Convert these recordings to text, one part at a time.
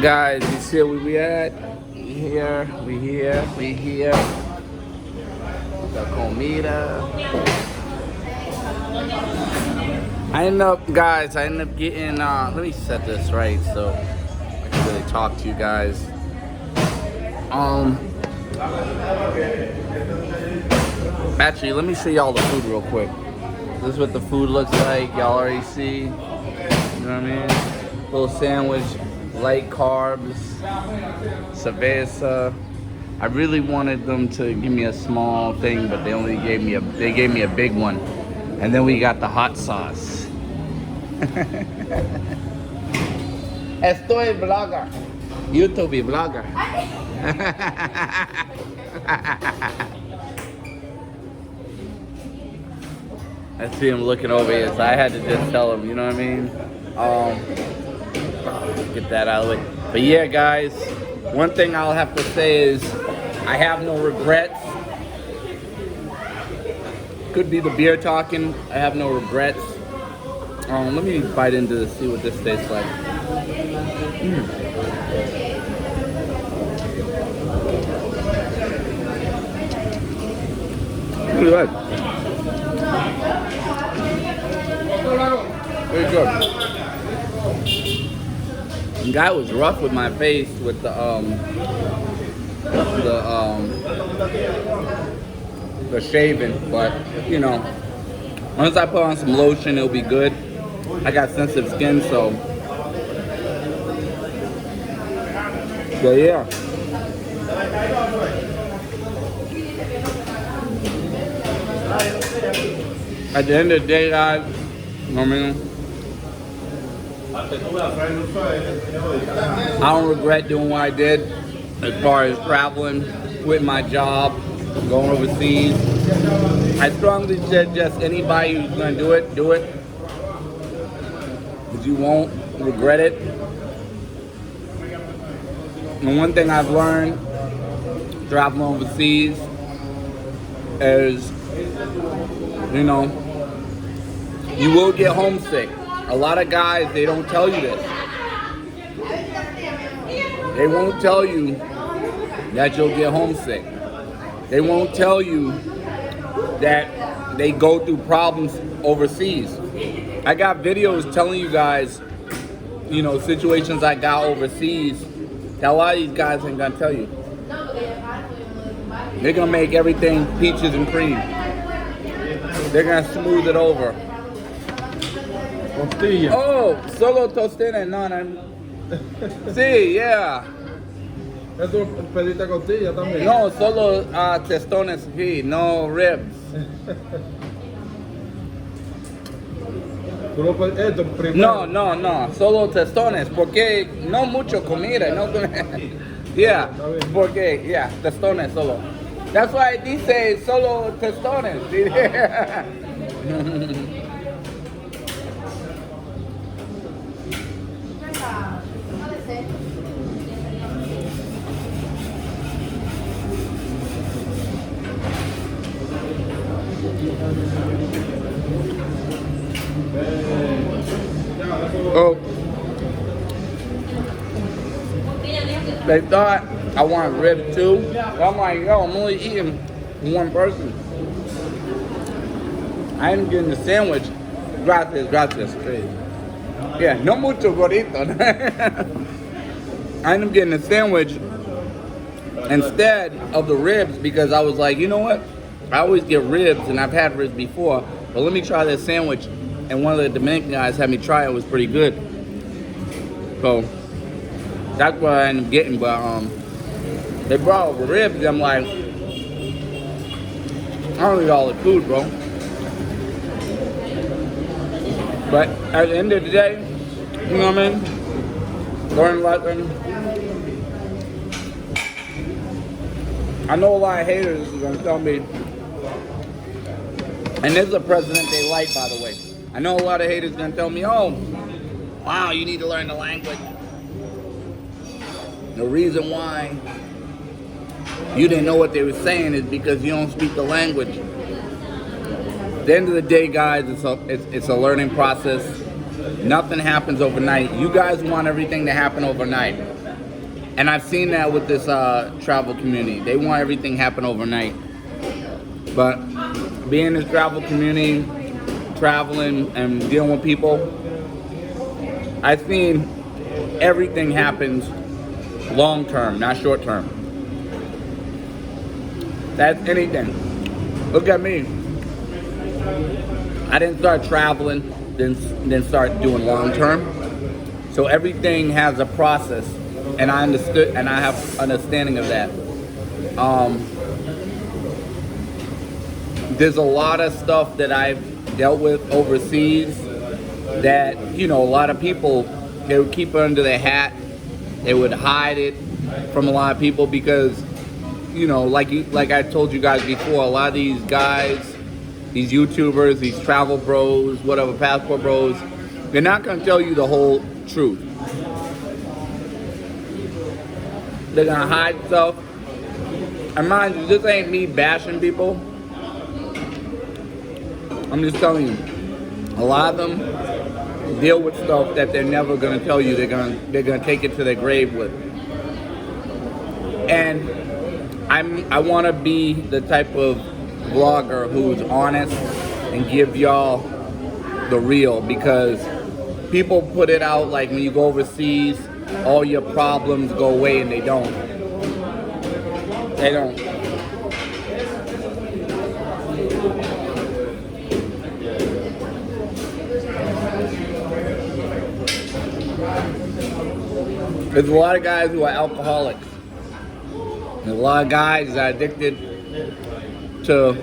Guys, you see where we at? We here. The comida. I end up getting, let me set this right so I can really talk to you guys. Actually, let me show y'all the food real quick. This is what the food looks like. Y'all already see. You know what I mean? Little sandwich, light carbs, cerveza. I really wanted them to give me a small thing, but they gave me a big one. And then we got the hot sauce. Estoy vlogger. YouTube vlogger. I see him looking over here, so I had to just tell him, you know what I mean? Get that out of the way. But yeah, guys, one thing I'll have to say is I have no regrets. Could be the beer talking. I have no regrets. Let me bite into this, see what this tastes like. Look at that. Very good. The guy was rough with my face with the shaving, but you know, once I put on some lotion, it'll be good. I got sensitive skin, so yeah. At the end of the day, guys, you know what I mean? I don't regret doing what I did as far as traveling, quitting my job, going overseas. I strongly suggest anybody who's gonna do it, because you won't regret it. And one thing I've learned traveling overseas is, you know, you will get homesick. A lot of guys, they don't tell you this. They won't tell you that you'll get homesick. They won't tell you that they go through problems overseas. I got videos telling you guys, you know, situations I got overseas that a lot of these guys ain't gonna tell you. They're gonna make everything peaches and cream. They're gonna smooth it over. Tortilla. Oh, solo tostines, no. Sí, yeah. ¿Eso pediste costilla también? No, solo testones aquí, no ribs. ¿Tú lo pediste primero? No, solo testones, porque no mucho comida, no. Yeah, porque, yeah, testones solo. That's why dice solo testones. Oh, they thought I wanted ribs too. I'm like, yo, I'm only eating one person. I ain't getting the sandwich. Gracias. Yeah, no mucho gordito. I ended up getting a sandwich instead of the ribs because I was like, you know what? I always get ribs, and I've had ribs before, but let me try this sandwich. And one of the Dominican guys had me try it. It was pretty good. So that's what I ended up getting. But they brought over ribs, and I'm like, I don't eat all the food, bro. But at the end of the day, you know what I mean? Learn a lesson. I know a lot of haters are gonna tell me, and this is a president they like, by the way. I know a lot of haters are gonna tell me, oh, wow, you need to learn the language. The reason why you didn't know what they were saying is because you don't speak the language. At the end of the day, guys, it's a learning process. Nothing happens overnight. You guys want everything to happen overnight. And I've seen that with this travel community. They want everything to happen overnight. But being in this travel community, traveling and dealing with people, I've seen everything happens long term, not short term. That's anything. Look at me. I didn't start traveling, then start doing long term. So everything has a process, and I understood, and I have understanding of that. There's a lot of stuff that I've dealt with overseas that, you know, a lot of people, they would keep it under their hat. They would hide it from a lot of people because, you know, like I told you guys before, a lot of these guys, these YouTubers, these travel bros, whatever, passport bros, they're not going to tell you the whole truth. They're going to hide stuff. And mind you, this ain't me bashing people. I'm just telling you, a lot of them deal with stuff that they're never going to tell you. They're going to take it to their grave with. And I want to be the type of vlogger who's honest and give y'all the real, because people put it out like when you go overseas, all your problems go away, and they don't. They don't. There's a lot of guys who are alcoholics. There's a lot of guys that are addicted to,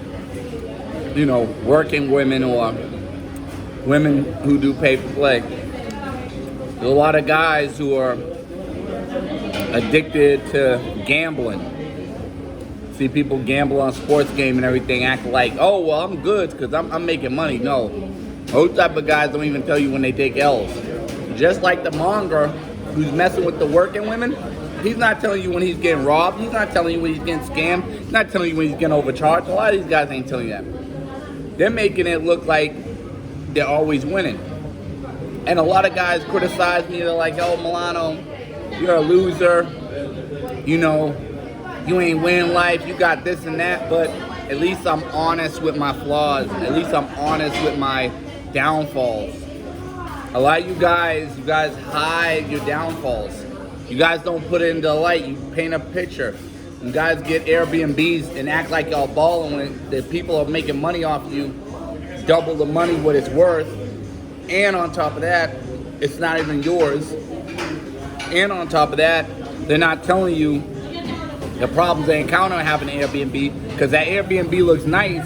you know, working women or women who do pay for play. There's a lot of guys who are addicted to gambling. See people gamble on sports game and everything, act like, oh, well, I'm good because I'm making money. No. Those type of guys don't even tell you when they take L's. Just like the monger who's messing with the working women, he's not telling you when he's getting robbed. He's not telling you when he's getting scammed. He's not telling you when he's getting overcharged. A lot of these guys ain't telling you that. They're making it look like they're always winning. And a lot of guys criticize me. They're like, oh, Milano, you're a loser. You know, you ain't winning life. You got this and that. But at least I'm honest with my flaws. At least I'm honest with my downfalls. A lot of you guys hide your downfalls. You guys don't put it into the light. You paint a picture. You guys get Airbnbs and act like y'all balling when the people are making money off you, double the money what it's worth. And on top of that, it's not even yours. And on top of that, they're not telling you the problems they encounter having an Airbnb, because that Airbnb looks nice,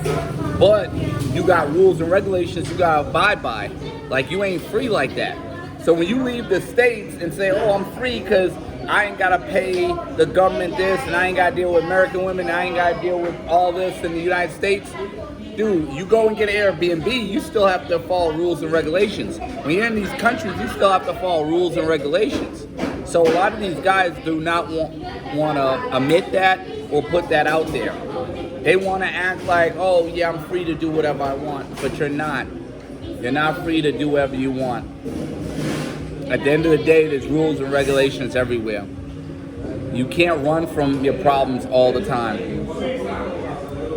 but you got rules and regulations you gotta abide by. Like, you ain't free like that. So when you leave the States and say, oh, I'm free because I ain't gotta pay the government this, and I ain't gotta deal with American women, and I ain't gotta deal with all this in the United States, dude, you go and get an Airbnb, you still have to follow rules and regulations. When you're in these countries, you still have to follow rules and regulations. So a lot of these guys do not want to admit that or put that out there. They want to act like, oh yeah, I'm free to do whatever I want, but you're not. You're not free to do whatever you want. At the end of the day, there's rules and regulations everywhere. You can't run from your problems all the time.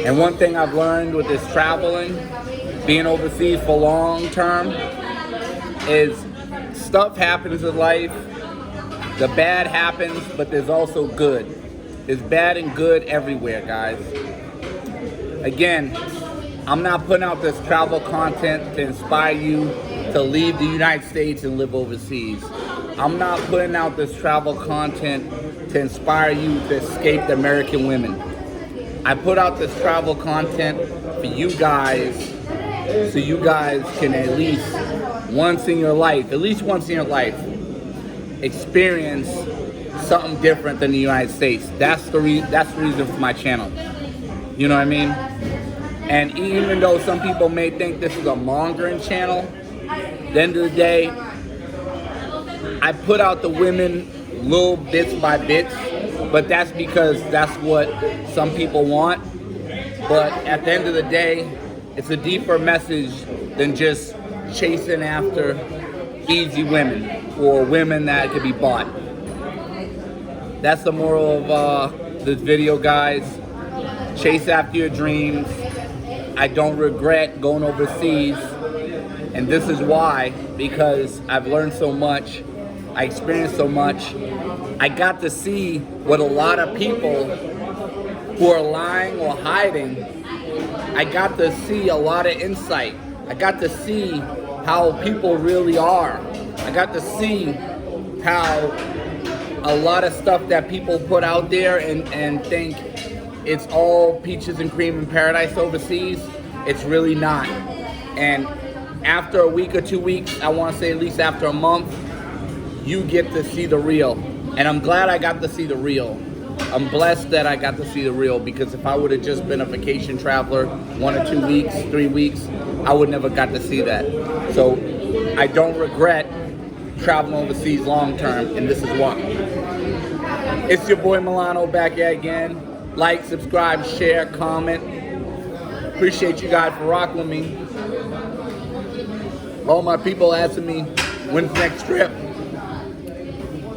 And one thing I've learned with this traveling, being overseas for long term, is stuff happens in life. The bad happens, but there's also good. There's bad and good everywhere, guys. Again, I'm not putting out this travel content to inspire you to leave the United States and live overseas. I'm not putting out this travel content to inspire you to escape the American women. I put out this travel content for you guys, so you guys can at least once in your life, experience something different than the United States. That's the reason for my channel. You know what I mean? And even though some people may think this is a mongering channel, at the end of the day, I put out the women little bits by bits, but that's because that's what some people want. But at the end of the day, it's a deeper message than just chasing after easy women or women that could be bought. That's the moral of this video, guys. Chase after your dreams. I don't regret going overseas, and this is why, because I've learned so much, I experienced so much. I got to see what a lot of people who are lying or hiding, I got to see a lot of insight. I got to see how people really are. I got to see how a lot of stuff that people put out there and think it's all peaches and cream in paradise overseas, it's really not. And after a week or 2 weeks, I want to say at least after a month, you get to see the real. And I'm glad I got to see the real. I'm blessed that I got to see the real, because if I would have just been a vacation traveler 1 or 2 weeks, 3 weeks, I would never got to see that. So I don't regret traveling overseas long term, and this is why. It's your boy Milano back here again. Like, subscribe, share, comment. Appreciate you guys for rocking with me. All my people asking me when's the next trip.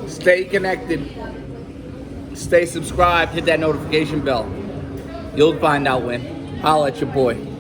Stay connected. Stay subscribed. Hit that notification bell. You'll find out when. Holla at your boy.